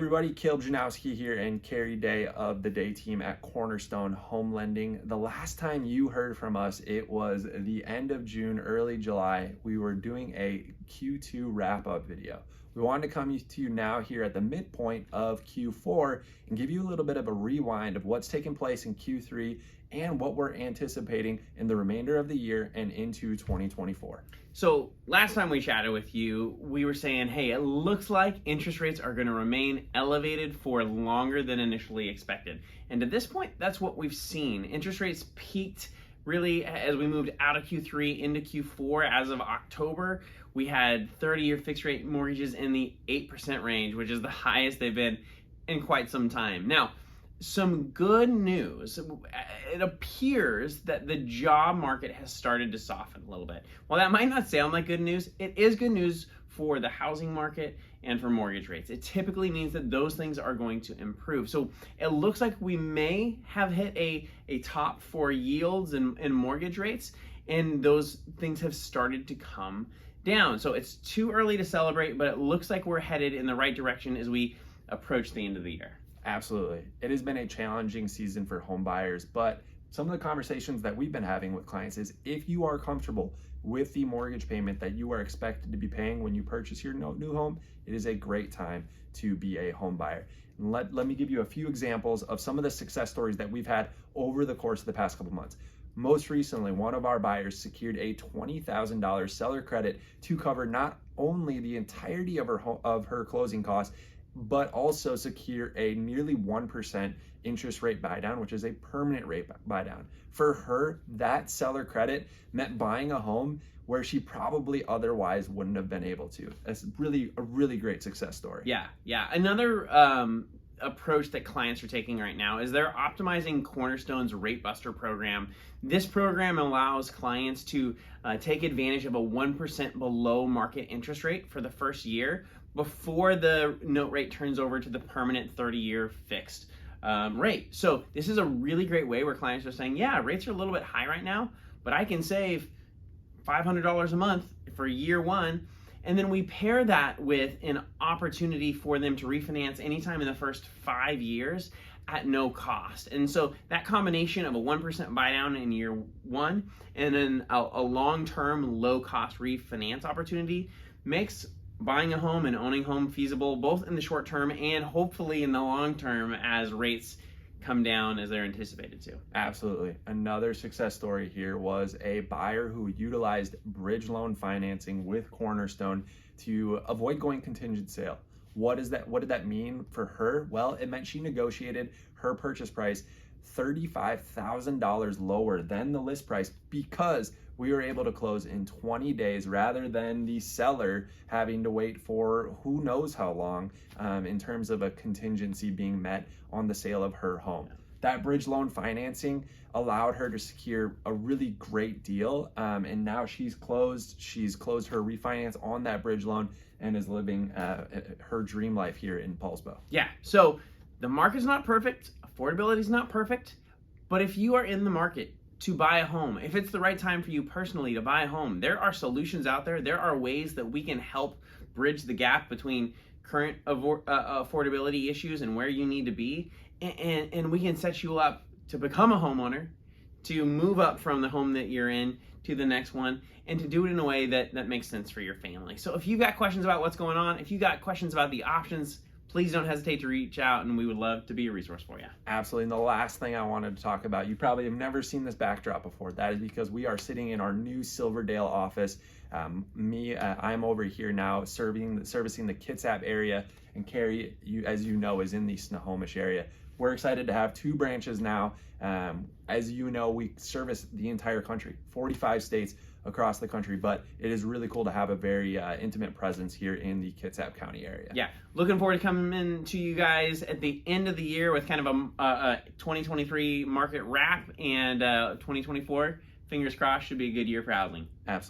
Everybody, Caleb Janowski here and Kerry Day of the Day team at Cornerstone Home Lending. The last time you heard from us, it was the end of June, early July. We were doing a Q2 wrap-up video. We wanted to come to you now here at the midpoint of Q4 and give you a little bit of a rewind of what's taken place in Q3 and what we're anticipating in the remainder of the year and into 2024. So last time we chatted with you, we were saying, hey, it looks like interest rates are going to remain elevated for longer than initially expected. And at this point, that's what we've seen. Interest rates peaked really as we moved out of Q3 into Q4. As of October, we had 30-year fixed rate mortgages in the 8% range, which is the highest they've been in quite some time. Now, some good news. It appears that the job market has started to soften a little bit. While that might not sound like good news, it is good news for the housing market and for mortgage rates. It typically means that those things are going to improve. So it looks like we may have hit a top for yields and mortgage rates, and those things have started to come down. So it's too early to celebrate, but it looks like we're headed in the right direction as we approach the end of the year. Absolutely. It has been a challenging season for home buyers, but some of the conversations that we've been having with clients is if you are comfortable with the mortgage payment that you are expected to be paying when you purchase your new home, it is a great time to be a home buyer. And let me give you a few examples of some of the success stories that we've had over the course of the past couple months. Most recently, one of our buyers secured a $20,000 seller credit to cover not only the entirety of her closing costs, but also secure a nearly 1% interest rate buy down, which is a permanent rate buy down. For her, that seller credit meant buying a home where she probably otherwise wouldn't have been able to. That's really a really great success story. Yeah. Another approach that clients are taking right now is they're optimizing Cornerstone's Rate Buster program. This program allows clients to take advantage of a 1% below market interest rate for the first year before the note rate turns over to the permanent 30-year fixed rate. So this is a really great way where clients are saying, yeah, rates are a little bit high right now, but I can save $500 a month for year one. And then we pair that with an opportunity for them to refinance anytime in the first 5 years at no cost. And so that combination of a 1% buy down in year one and then a long-term low-cost refinance opportunity makes buying a home and owning a home feasible both in the short term and hopefully in the long term as rates come down as they're anticipated to. Absolutely. Another success story here was a buyer who utilized bridge loan financing with Cornerstone to avoid going contingent sale. What did that mean for her? Well, it meant she negotiated her purchase price $35,000 lower than the list price because we were able to close in 20 days rather than the seller having to wait for who knows how long in terms of a contingency being met on the sale of her home. That bridge loan financing allowed her to secure a really great deal, and now she's closed her refinance on that bridge loan and is living her dream life here in Paulsbo. Yeah, so the market's not perfect, affordability is not perfect, but if you are in the market to buy a home, if it's the right time for you personally to buy a home, there are solutions out there. There are ways that we can help bridge the gap between current affordability issues and where you need to be, and we can set you up to become a homeowner, to move up from the home that you're in to the next one, and to do it in a way that makes sense for your family. So if you've got questions about what's going on, if you've got questions about the options, please don't hesitate to reach out, and we would love to be a resource for you. Absolutely. And the last thing I wanted to talk about, you probably have never seen this backdrop before. That is because we are sitting in our new Silverdale office. I'm over here now servicing the Kitsap area, and Kerry, as you know, is in the Snohomish area. We're excited to have 2 branches now. As you know, we service the entire country, 45 states across the country, but it is really cool to have a very intimate presence here in the Kitsap County area. Yeah, looking forward to coming to you guys at the end of the year with kind of a 2023 market wrap, and 2024, fingers crossed, should be a good year for housing. Absolutely.